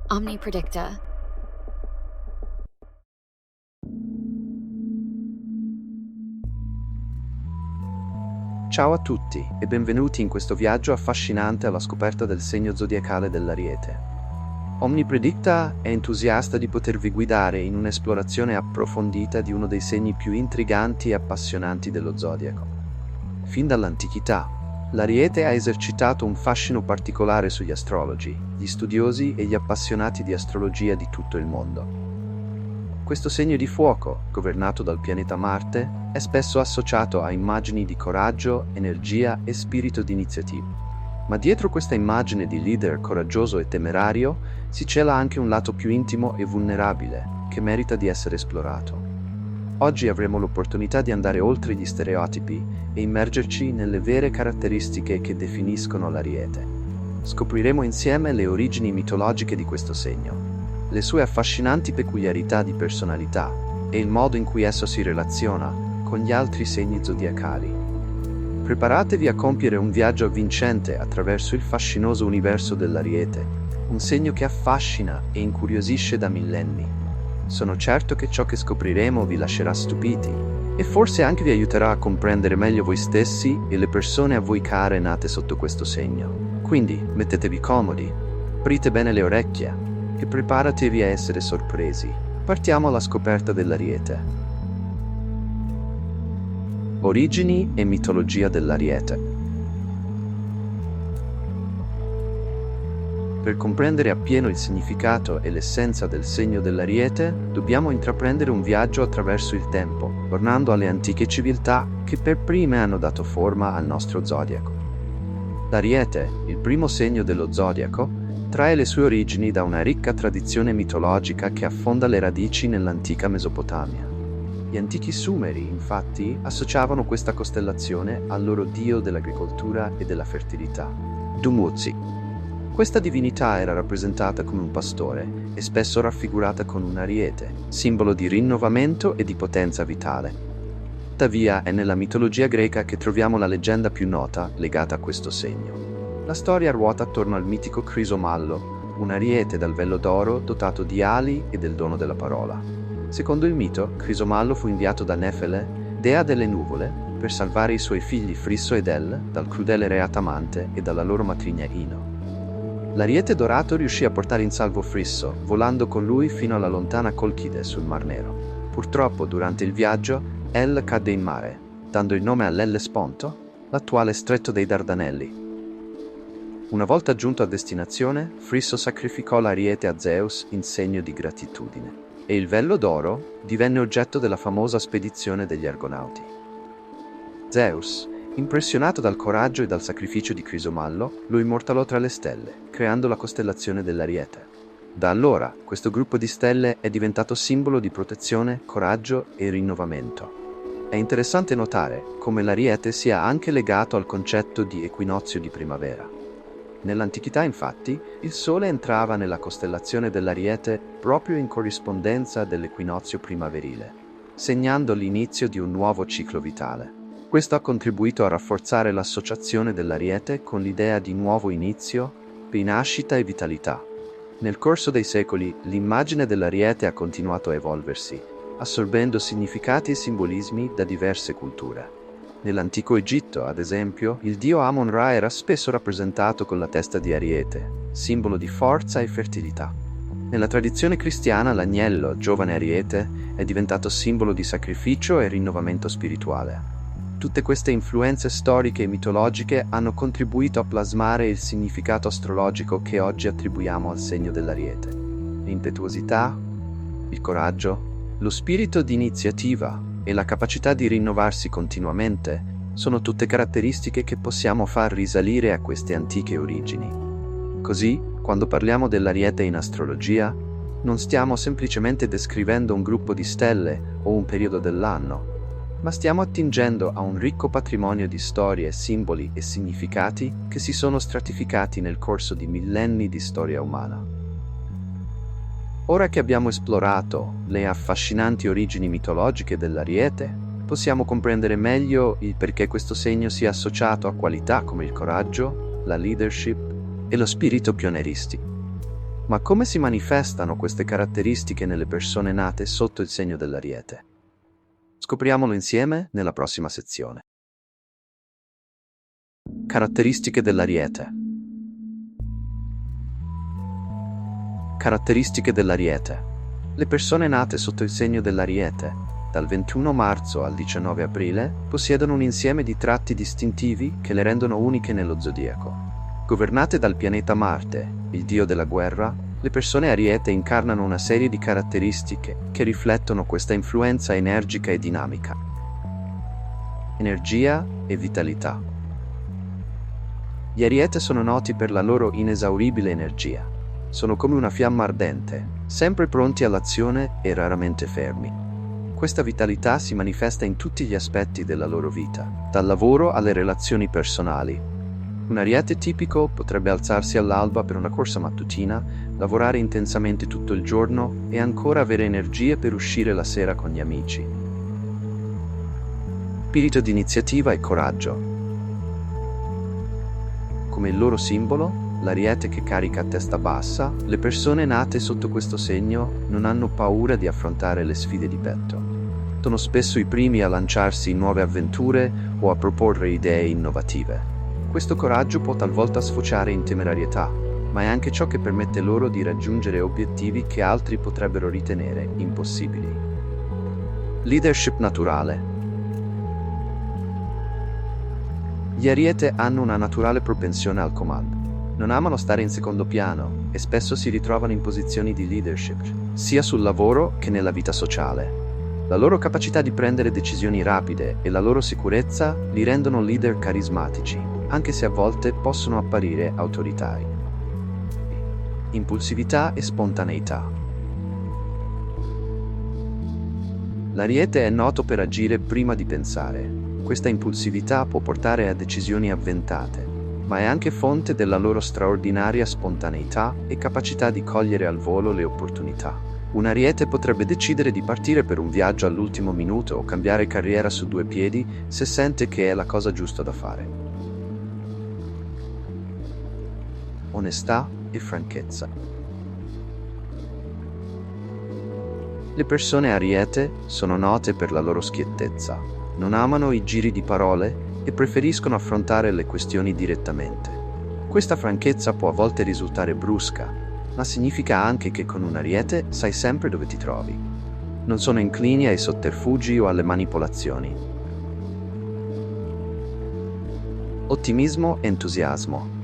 Omnipredicta. Ciao a tutti e benvenuti in questo viaggio affascinante alla scoperta del segno zodiacale dell'Ariete. Omnipredicta è entusiasta di potervi guidare in un'esplorazione approfondita di uno dei segni più intriganti e appassionanti dello zodiaco. Fin dall'antichità, l'Ariete ha esercitato un fascino particolare sugli astrologi, gli studiosi e gli appassionati di astrologia di tutto il mondo. Questo segno di fuoco, governato dal pianeta Marte, è spesso associato a immagini di coraggio, energia e spirito di iniziativa. Ma dietro questa immagine di leader coraggioso e temerario si cela anche un lato più intimo e vulnerabile, che merita di essere esplorato. Oggi avremo l'opportunità di andare oltre gli stereotipi e immergerci nelle vere caratteristiche che definiscono l'Ariete. Scopriremo insieme le origini mitologiche di questo segno, le sue affascinanti peculiarità di personalità e il modo in cui esso si relaziona con gli altri segni zodiacali. Preparatevi a compiere un viaggio avvincente attraverso il fascinoso universo dell'Ariete, un segno che affascina e incuriosisce da millenni. Sono certo che ciò che scopriremo vi lascerà stupiti e forse anche vi aiuterà a comprendere meglio voi stessi e le persone a voi care nate sotto questo segno. Quindi mettetevi comodi, aprite bene le orecchie e preparatevi a essere sorpresi. Partiamo alla scoperta dell'Ariete. Origini e mitologia dell'Ariete. Per comprendere appieno il significato e l'essenza del segno dell'Ariete, dobbiamo intraprendere un viaggio attraverso il tempo, tornando alle antiche civiltà che per prime hanno dato forma al nostro zodiaco. L'Ariete, il primo segno dello zodiaco, trae le sue origini da una ricca tradizione mitologica che affonda le radici nell'antica Mesopotamia. Gli antichi Sumeri, infatti, associavano questa costellazione al loro dio dell'agricoltura e della fertilità, Dumuzi. Questa divinità era rappresentata come un pastore e spesso raffigurata con un ariete, simbolo di rinnovamento e di potenza vitale. Tuttavia è nella mitologia greca che troviamo la leggenda più nota legata a questo segno. La storia ruota attorno al mitico Crisomallo, un ariete dal vello d'oro dotato di ali e del dono della parola. Secondo il mito, Crisomallo fu inviato da Nefele, dea delle nuvole, per salvare i suoi figli Frisso ed El dal crudele re Atamante e dalla loro matrigna Ino. L'ariete dorato riuscì a portare in salvo Frisso, volando con lui fino alla lontana Colchide sul Mar Nero. Purtroppo, durante il viaggio, El cadde in mare, dando il nome all'Ellesponto, l'attuale stretto dei Dardanelli. Una volta giunto a destinazione, Frisso sacrificò l'ariete a Zeus in segno di gratitudine, e il vello d'oro divenne oggetto della famosa spedizione degli Argonauti. Zeus, impressionato dal coraggio e dal sacrificio di Crisomallo, lo immortalò tra le stelle, creando la costellazione dell'Ariete. Da allora, questo gruppo di stelle è diventato simbolo di protezione, coraggio e rinnovamento. È interessante notare come l'Ariete sia anche legato al concetto di equinozio di primavera. Nell'antichità, infatti, il Sole entrava nella costellazione dell'Ariete proprio in corrispondenza dell'equinozio primaverile, segnando l'inizio di un nuovo ciclo vitale. Questo ha contribuito a rafforzare l'associazione dell'Ariete con l'idea di nuovo inizio, rinascita e vitalità. Nel corso dei secoli, l'immagine dell'Ariete ha continuato a evolversi, assorbendo significati e simbolismi da diverse culture. Nell'antico Egitto, ad esempio, il dio Amon-Ra era spesso rappresentato con la testa di Ariete, simbolo di forza e fertilità. Nella tradizione cristiana, l'agnello, giovane Ariete, è diventato simbolo di sacrificio e rinnovamento spirituale. Tutte queste influenze storiche e mitologiche hanno contribuito a plasmare il significato astrologico che oggi attribuiamo al segno dell'Ariete. L'impetuosità, il coraggio, lo spirito di iniziativa e la capacità di rinnovarsi continuamente sono tutte caratteristiche che possiamo far risalire a queste antiche origini. Così, quando parliamo dell'Ariete in astrologia, non stiamo semplicemente descrivendo un gruppo di stelle o un periodo dell'anno, ma stiamo attingendo a un ricco patrimonio di storie, simboli e significati che si sono stratificati nel corso di millenni di storia umana. Ora che abbiamo esplorato le affascinanti origini mitologiche dell'Ariete, possiamo comprendere meglio il perché questo segno sia associato a qualità come il coraggio, la leadership e lo spirito pionieristico. Ma come si manifestano queste caratteristiche nelle persone nate sotto il segno dell'Ariete? Scopriamolo insieme nella prossima sezione. Caratteristiche dell'Ariete. Caratteristiche dell'Ariete. Le persone nate sotto il segno dell'Ariete, dal 21 marzo al 19 aprile, possiedono un insieme di tratti distintivi che le rendono uniche nello zodiaco. Governate dal pianeta Marte, il dio della guerra, le persone Ariete incarnano una serie di caratteristiche che riflettono questa influenza energica e dinamica. Energia e vitalità. Gli Ariete sono noti per la loro inesauribile energia. Sono come una fiamma ardente, sempre pronti all'azione e raramente fermi. Questa vitalità si manifesta in tutti gli aspetti della loro vita, dal lavoro alle relazioni personali. Un Ariete tipico potrebbe alzarsi all'alba per una corsa mattutina, lavorare intensamente tutto il giorno e ancora avere energie per uscire la sera con gli amici. Spirito di iniziativa e coraggio. Come il loro simbolo, l'Ariete che carica a testa bassa, le persone nate sotto questo segno non hanno paura di affrontare le sfide di petto. Sono spesso i primi a lanciarsi in nuove avventure o a proporre idee innovative. Questo coraggio può talvolta sfociare in temerarietà, ma è anche ciò che permette loro di raggiungere obiettivi che altri potrebbero ritenere impossibili. Leadership naturale. Gli Ariete hanno una naturale propensione al comando. Non amano stare in secondo piano e spesso si ritrovano in posizioni di leadership, sia sul lavoro che nella vita sociale. La loro capacità di prendere decisioni rapide e la loro sicurezza li rendono leader carismatici, anche se a volte possono apparire autoritari. Impulsività e spontaneità. L'Ariete è noto per agire prima di pensare. Questa impulsività può portare a decisioni avventate, ma è anche fonte della loro straordinaria spontaneità e capacità di cogliere al volo le opportunità. Un Ariete potrebbe decidere di partire per un viaggio all'ultimo minuto o cambiare carriera su due piedi se sente che è la cosa giusta da fare. Onestà e franchezza. Le persone Ariete sono note per la loro schiettezza. Non amano i giri di parole e preferiscono affrontare le questioni direttamente. Questa franchezza può a volte risultare brusca, ma significa anche che con un Ariete sai sempre dove ti trovi. Non sono inclini ai sotterfugi o alle manipolazioni. Ottimismo e entusiasmo.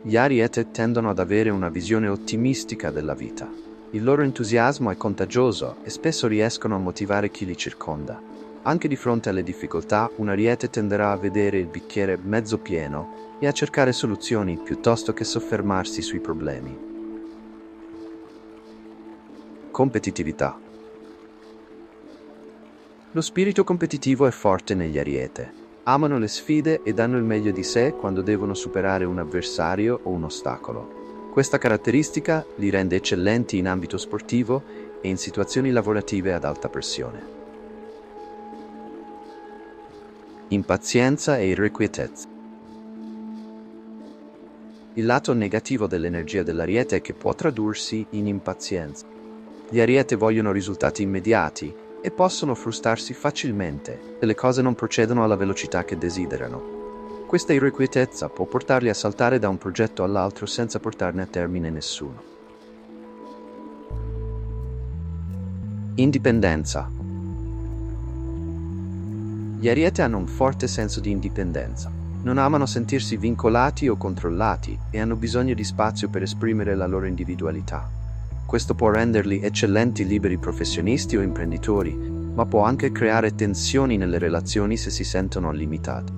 Gli Ariete tendono ad avere una visione ottimistica della vita. Il loro entusiasmo è contagioso e spesso riescono a motivare chi li circonda. Anche di fronte alle difficoltà, un Ariete tenderà a vedere il bicchiere mezzo pieno e a cercare soluzioni piuttosto che soffermarsi sui problemi. Competitività. Lo spirito competitivo è forte negli Ariete. Amano le sfide e danno il meglio di sé quando devono superare un avversario o un ostacolo. Questa caratteristica li rende eccellenti in ambito sportivo e in situazioni lavorative ad alta pressione. Impazienza e irrequietezza. Il lato negativo dell'energia dell'Ariete è che può tradursi in impazienza. Gli Ariete vogliono risultati immediati e possono frustarsi facilmente se le cose non procedono alla velocità che desiderano. Questa irrequietezza può portarli a saltare da un progetto all'altro senza portarne a termine nessuno. Indipendenza. Gli Ariete hanno un forte senso di indipendenza. Non amano sentirsi vincolati o controllati e hanno bisogno di spazio per esprimere la loro individualità. Questo può renderli eccellenti liberi professionisti o imprenditori, ma può anche creare tensioni nelle relazioni se si sentono limitati.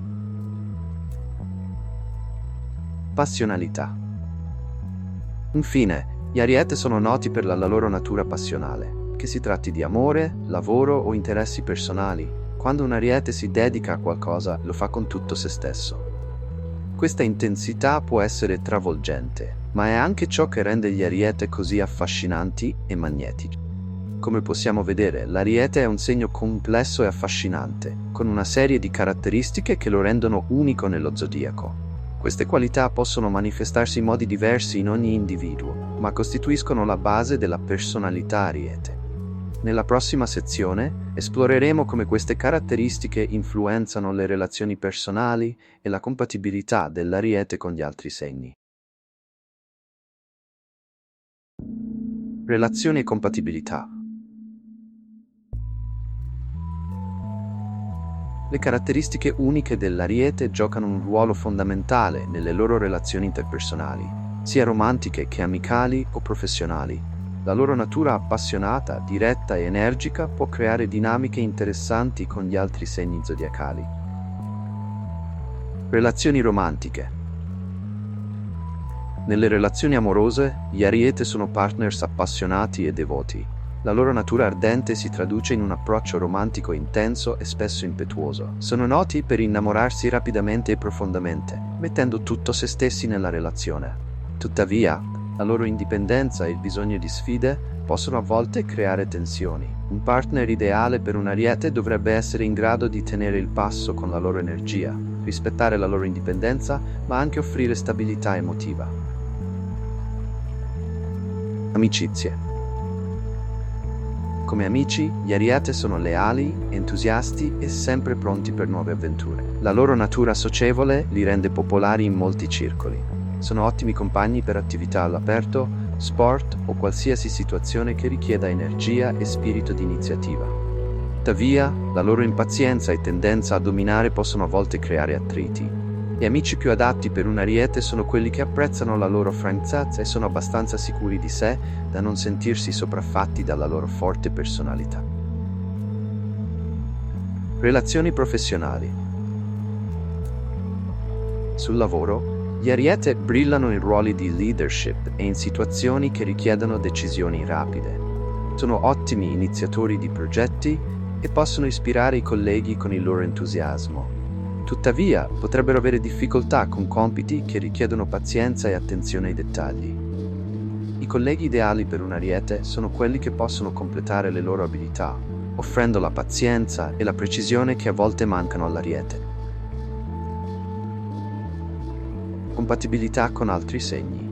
Passionalità. Infine, gli Ariete sono noti per la loro natura passionale, che si tratti di amore, lavoro o interessi personali. Quando un Ariete si dedica a qualcosa, lo fa con tutto se stesso. Questa intensità può essere travolgente, ma è anche ciò che rende gli Ariete così affascinanti e magnetici. Come possiamo vedere, l'Ariete è un segno complesso e affascinante, con una serie di caratteristiche che lo rendono unico nello zodiaco. Queste qualità possono manifestarsi in modi diversi in ogni individuo, ma costituiscono la base della personalità Ariete. Nella prossima sezione esploreremo come queste caratteristiche influenzano le relazioni personali e la compatibilità dell'Ariete con gli altri segni. Relazioni e compatibilità. Le caratteristiche uniche dell'Ariete giocano un ruolo fondamentale nelle loro relazioni interpersonali, sia romantiche che amicali o professionali. La loro natura appassionata, diretta e energica può creare dinamiche interessanti con gli altri segni zodiacali. Relazioni romantiche. Nelle relazioni amorose, gli Ariete sono partners appassionati e devoti. La loro natura ardente si traduce in un approccio romantico intenso e spesso impetuoso. Sono noti per innamorarsi rapidamente e profondamente, mettendo tutto se stessi nella relazione. Tuttavia, la loro indipendenza e il bisogno di sfide possono a volte creare tensioni. Un partner ideale per un Ariete dovrebbe essere in grado di tenere il passo con la loro energia, rispettare la loro indipendenza, ma anche offrire stabilità emotiva. Amicizie. Come amici, gli Ariete sono leali, entusiasti e sempre pronti per nuove avventure. La loro natura socievole li rende popolari in molti circoli. Sono ottimi compagni per attività all'aperto, sport o qualsiasi situazione che richieda energia e spirito di iniziativa. Tuttavia, la loro impazienza e tendenza a dominare possono a volte creare attriti. Gli amici più adatti per un Ariete sono quelli che apprezzano la loro franchezza e sono abbastanza sicuri di sé da non sentirsi sopraffatti dalla loro forte personalità. Relazioni professionali. Sul lavoro, gli Ariete brillano in ruoli di leadership e in situazioni che richiedono decisioni rapide. Sono ottimi iniziatori di progetti e possono ispirare i colleghi con il loro entusiasmo. Tuttavia, potrebbero avere difficoltà con compiti che richiedono pazienza e attenzione ai dettagli. I colleghi ideali per un Ariete sono quelli che possono completare le loro abilità, offrendo la pazienza e la precisione che a volte mancano all'Ariete. Compatibilità con altri segni.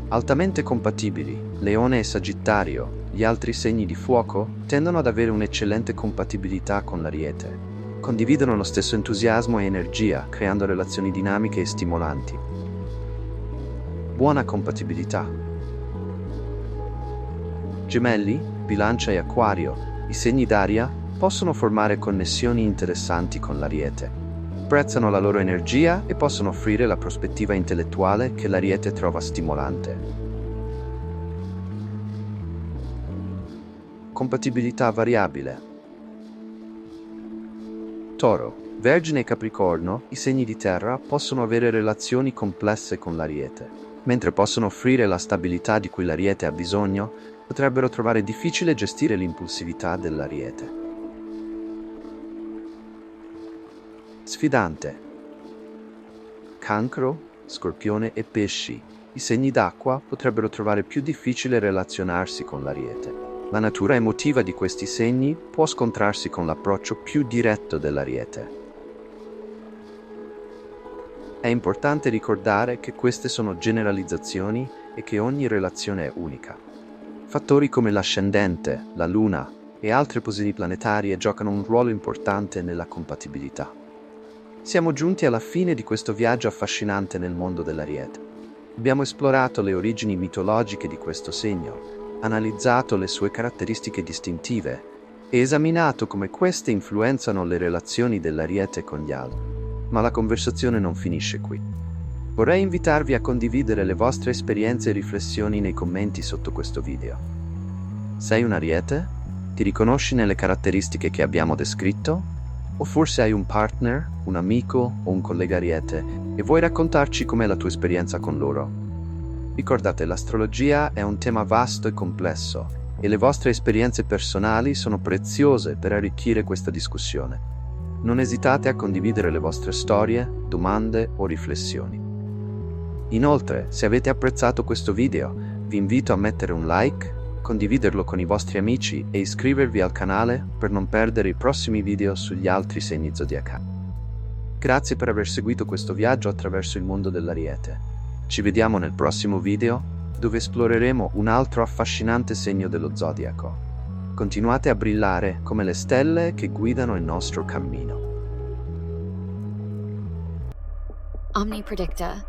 Altamente compatibili, Leone e Sagittario, gli altri segni di fuoco, tendono ad avere un'eccellente compatibilità con l'Ariete. Condividono lo stesso entusiasmo e energia, creando relazioni dinamiche e stimolanti. Buona compatibilità. Gemelli, Bilancia e Acquario, i segni d'aria, possono formare connessioni interessanti con l'Ariete. Apprezzano la loro energia e possono offrire la prospettiva intellettuale che l'Ariete trova stimolante. Compatibilità variabile. Toro, Vergine e Capricorno, i segni di terra, possono avere relazioni complesse con l'Ariete. Mentre possono offrire la stabilità di cui l'Ariete ha bisogno, potrebbero trovare difficile gestire l'impulsività dell'Ariete. Sfidante. Cancro, Scorpione e Pesci, i segni d'acqua potrebbero trovare più difficile relazionarsi con l'Ariete. La natura emotiva di questi segni può scontrarsi con l'approccio più diretto dell'Ariete. È importante ricordare che queste sono generalizzazioni e che ogni relazione è unica. Fattori come l'ascendente, la luna e altre posizioni planetarie giocano un ruolo importante nella compatibilità. Siamo giunti alla fine di questo viaggio affascinante nel mondo dell'Ariete. Abbiamo esplorato le origini mitologiche di questo segno, analizzato le sue caratteristiche distintive e esaminato come queste influenzano le relazioni dell'Ariete con gli altri. Ma la conversazione non finisce qui. Vorrei invitarvi a condividere le vostre esperienze e riflessioni nei commenti sotto questo video. Sei un Ariete? Ti riconosci nelle caratteristiche che abbiamo descritto? O forse hai un partner, un amico o un collega Ariete e vuoi raccontarci com'è la tua esperienza con loro? Ricordate, l'astrologia è un tema vasto e complesso e le vostre esperienze personali sono preziose per arricchire questa discussione. Non esitate a condividere le vostre storie, domande o riflessioni. Inoltre, se avete apprezzato questo video, vi invito a mettere un like, condividerlo con i vostri amici e iscrivervi al canale per non perdere i prossimi video sugli altri segni zodiacali. Grazie per aver seguito questo viaggio attraverso il mondo dell'Ariete. Ci vediamo nel prossimo video, dove esploreremo un altro affascinante segno dello zodiaco. Continuate a brillare come le stelle che guidano il nostro cammino. Omni Predicta,